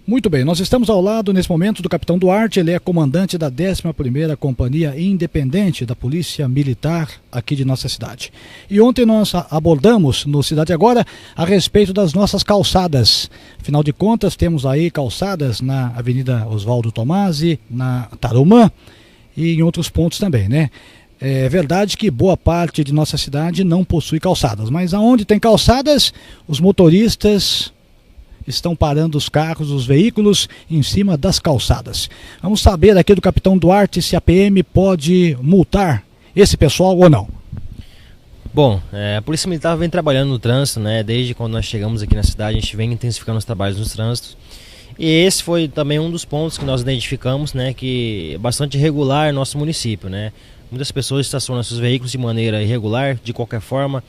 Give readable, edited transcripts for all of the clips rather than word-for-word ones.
Muito bem, nós estamos ao lado nesse momento do capitão Duarte, ele é comandante da 11ª Companhia Independente da Polícia Militar aqui de nossa cidade. E ontem nós abordamos no Cidade Agora a respeito das nossas calçadas. Afinal de contas, temos aí calçadas na Avenida Oswaldo Tomasi, na Tarumã e em outros pontos também, né? É verdade que boa parte de nossa cidade não possui calçadas, mas aonde tem calçadas, os motoristas estão parando os carros, os veículos em cima das calçadas. Vamos saber aqui do capitão Duarte se a PM pode multar esse pessoal ou não. Bom, a Polícia Militar vem trabalhando no trânsito, né? Desde quando nós chegamos aqui na cidade, a gente vem intensificando os trabalhos no trânsito. E esse foi também um dos pontos que nós identificamos, né? Que é bastante irregular no nosso município, né? Muitas pessoas estacionam seus veículos de maneira irregular, de qualquer forma.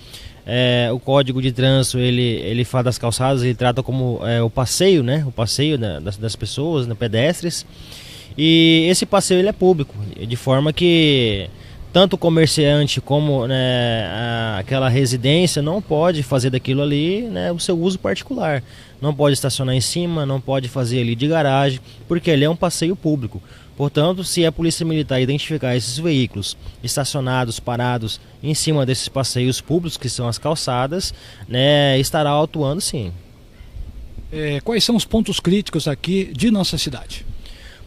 O Código de Trânsito, ele fala das calçadas, ele trata como o passeio, né? O passeio das pessoas, né? Pedestres. E esse passeio ele é público, de forma que tanto o comerciante como, né, aquela residência não pode fazer daquilo ali, né, o seu uso particular. Não pode estacionar em cima, não pode fazer ali de garagem, porque ele é um passeio público. Portanto, se a Polícia Militar identificar esses veículos estacionados, parados em cima desses passeios públicos, que são as calçadas, né, estará autuando sim. Quais são os pontos críticos aqui de nossa cidade?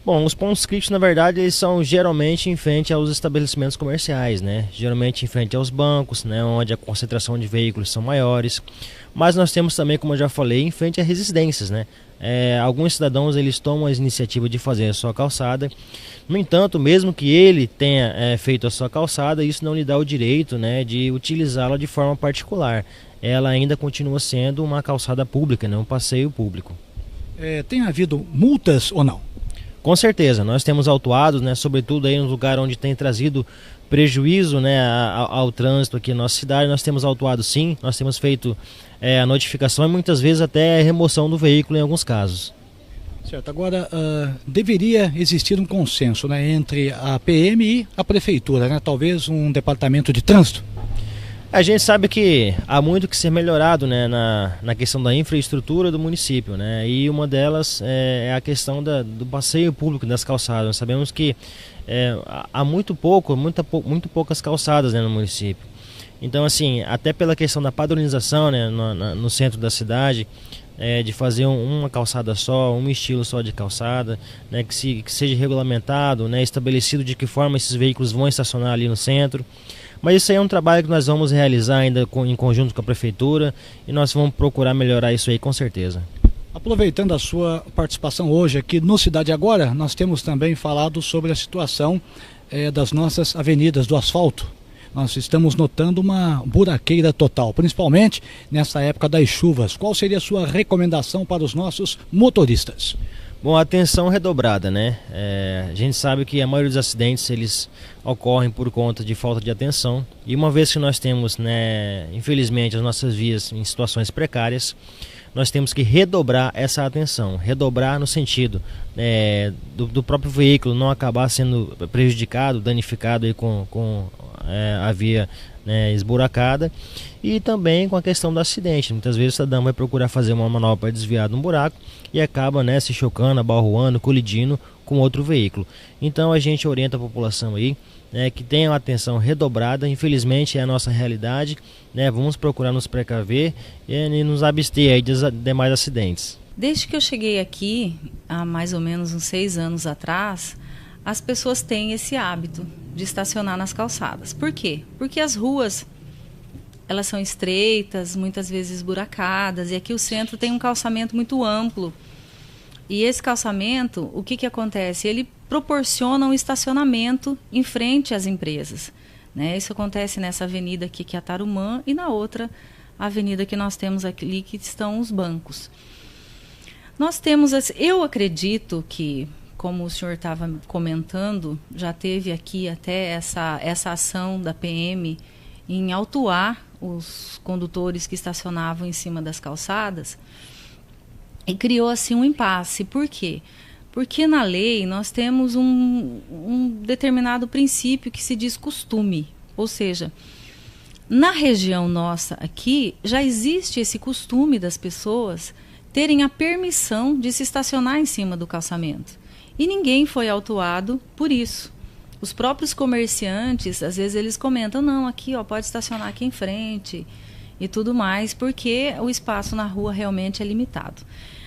Bom, os pontos críticos, na verdade, eles são geralmente em frente aos estabelecimentos comerciais, né? Geralmente em frente aos bancos, né? Onde a concentração de veículos são maiores. Mas nós temos também, como eu já falei, em frente a residências, né? Alguns cidadãos, eles tomam a iniciativa de fazer a sua calçada. No entanto, mesmo que ele tenha feito a sua calçada, isso não lhe dá o direito, né, de utilizá-la de forma particular. Ela ainda continua sendo uma calçada pública, né? Um passeio público. Tem havido multas ou não? Com certeza, nós temos autuados, né, sobretudo aí no lugar onde tem trazido prejuízo, né, ao trânsito aqui na nossa cidade. Nós temos autuado sim, nós temos feito a notificação e muitas vezes até a remoção do veículo em alguns casos. Certo, agora deveria existir um consenso, né, entre a PM e a Prefeitura, né, talvez um departamento de trânsito. A gente sabe que há muito que ser melhorado, né, na questão da infraestrutura do município, né, e uma delas é a questão do passeio público das calçadas. Nós sabemos que há muito poucas calçadas, né, no município. Então, assim, até pela questão da padronização, né, no centro da cidade, de fazer uma calçada só, um estilo só de calçada, né, que seja regulamentado, né, estabelecido de que forma esses veículos vão estacionar ali no centro. Mas isso aí é um trabalho que nós vamos realizar ainda em conjunto com a Prefeitura e nós vamos procurar melhorar isso aí com certeza. Aproveitando a sua participação hoje aqui no Cidade Agora, nós temos também falado sobre a situação das nossas avenidas do asfalto. Nós estamos notando uma buraqueira total, principalmente nessa época das chuvas. Qual seria a sua recomendação para os nossos motoristas? Bom, atenção redobrada, né? A gente sabe que a maioria dos acidentes eles ocorrem por conta de falta de atenção. E uma vez que nós temos, né, infelizmente, as nossas vias em situações precárias, nós temos que redobrar essa atenção. Redobrar no sentido do próprio veículo não acabar sendo prejudicado, danificado aí com a via, né, esburacada, e também com a questão do acidente. Muitas vezes o cidadão vai procurar fazer uma manobra para desviar de um buraco e acaba, né, se chocando, abarroando, colidindo com outro veículo. Então a gente orienta a população aí, né, que tenha uma atenção redobrada. Infelizmente é a nossa realidade, né, vamos procurar nos precaver e nos abster aí de demais acidentes. Desde que eu cheguei aqui, há mais ou menos uns 6 anos atrás, as pessoas têm esse hábito de estacionar nas calçadas. Por quê? Porque as ruas, elas são estreitas, muitas vezes esburacadas, e aqui o centro tem um calçamento muito amplo. E esse calçamento, o que acontece? Ele proporciona um estacionamento em frente às empresas, né? Isso acontece nessa avenida aqui, que é a Tarumã, e na outra avenida que nós temos aqui, que estão os bancos. Nós temos, eu acredito que, como o senhor estava comentando, já teve aqui até essa ação da PM em autuar os condutores que estacionavam em cima das calçadas, e criou assim um impasse. Por quê? Porque na lei nós temos um determinado princípio que se diz costume, ou seja, na região nossa aqui já existe esse costume das pessoas terem a permissão de se estacionar em cima do calçamento. E ninguém foi autuado por isso. Os próprios comerciantes, às vezes eles comentam, não, aqui ó, pode estacionar aqui em frente e tudo mais, porque o espaço na rua realmente é limitado.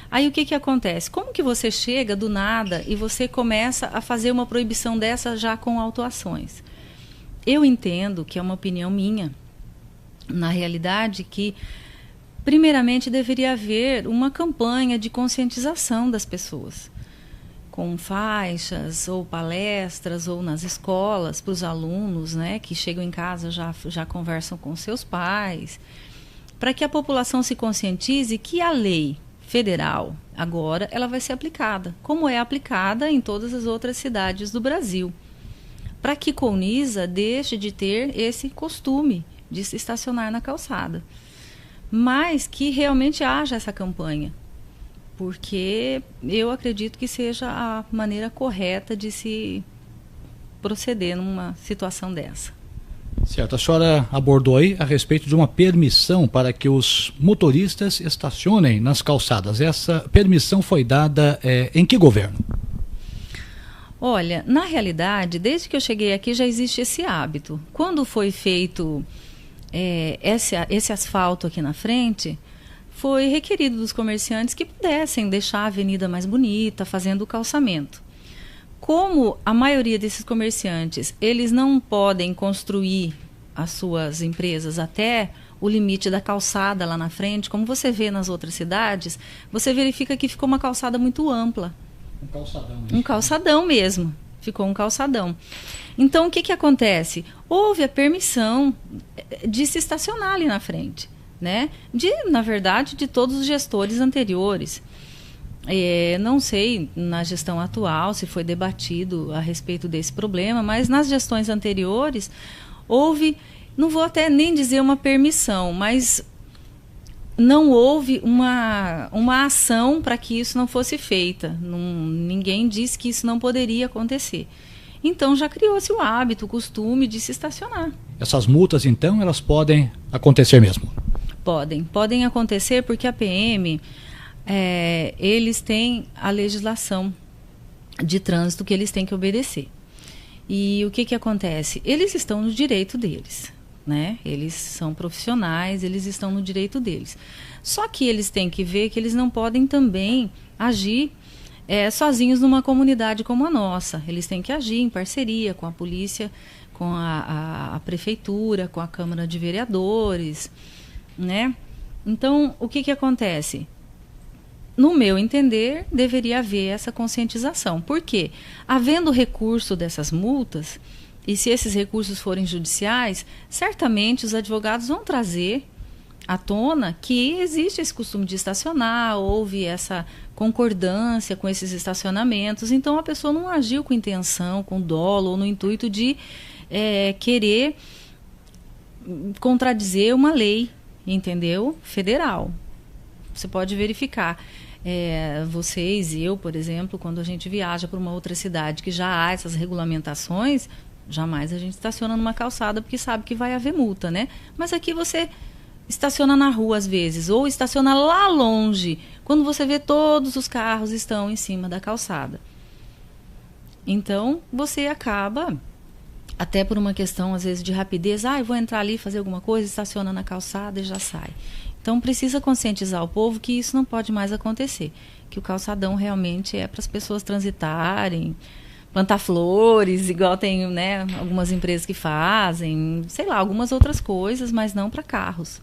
Aí o que acontece? Como que você chega do nada e você começa a fazer uma proibição dessa já com autuações? Eu entendo que é uma opinião minha, na realidade, que primeiramente deveria haver uma campanha de conscientização das pessoas, com faixas ou palestras ou nas escolas para os alunos, né, que chegam em casa já conversam com seus pais, para que a população se conscientize que a lei federal agora ela vai ser aplicada, como é aplicada em todas as outras cidades do Brasil, para que Colniza deixe de ter esse costume de se estacionar na calçada, mas que realmente haja essa campanha, porque eu acredito que seja a maneira correta de se proceder numa situação dessa. Certo, a senhora abordou aí a respeito de uma permissão para que os motoristas estacionem nas calçadas. Essa permissão foi dada em que governo? Olha, na realidade, desde que eu cheguei aqui já existe esse hábito. Quando foi feito esse asfalto aqui na frente, foi requerido dos comerciantes que pudessem deixar a avenida mais bonita, fazendo o calçamento. Como a maioria desses comerciantes, eles não podem construir as suas empresas até o limite da calçada lá na frente, como você vê nas outras cidades, você verifica que ficou uma calçada muito ampla. Um calçadão. Um calçadão mesmo. Ficou um calçadão. Então, o que acontece? Houve a permissão de se estacionar ali na frente, né? Na verdade, de todos os gestores anteriores. Não sei na gestão atual se foi debatido a respeito desse problema, mas nas gestões anteriores houve, não vou até nem dizer uma permissão, mas não houve uma ação para que isso não fosse feita. Ninguém disse que isso não poderia acontecer. Então já criou-se o hábito, o costume de se estacionar. Essas multas, então, elas podem acontecer mesmo? Podem acontecer porque a PM... eles têm a legislação de trânsito que eles têm que obedecer. E o que acontece? Eles estão no direito deles, né? Eles são profissionais, eles estão no direito deles. Só que eles têm que ver que eles não podem também agir sozinhos numa comunidade como a nossa. Eles têm que agir em parceria com a polícia, com a prefeitura, com a Câmara de Vereadores, né? Então, o que acontece? No meu entender, deveria haver essa conscientização. Por quê? Havendo recurso dessas multas, e se esses recursos forem judiciais, certamente os advogados vão trazer à tona que existe esse costume de estacionar, houve essa concordância com esses estacionamentos, então a pessoa não agiu com intenção, com dolo ou no intuito de querer contradizer uma lei, entendeu? Federal. Você pode verificar. Vocês e eu, por exemplo, quando a gente viaja para uma outra cidade que já há essas regulamentações, jamais a gente estaciona numa calçada porque sabe que vai haver multa, né? Mas aqui você estaciona na rua às vezes, ou estaciona lá longe, quando você vê todos os carros estão em cima da calçada. Então, você acaba, até por uma questão às vezes de rapidez, eu vou entrar ali fazer alguma coisa, estaciona na calçada e já sai. Então, precisa conscientizar o povo que isso não pode mais acontecer, que o calçadão realmente é para as pessoas transitarem, plantar flores, igual tem, né, algumas empresas que fazem, sei lá, algumas outras coisas, mas não para carros.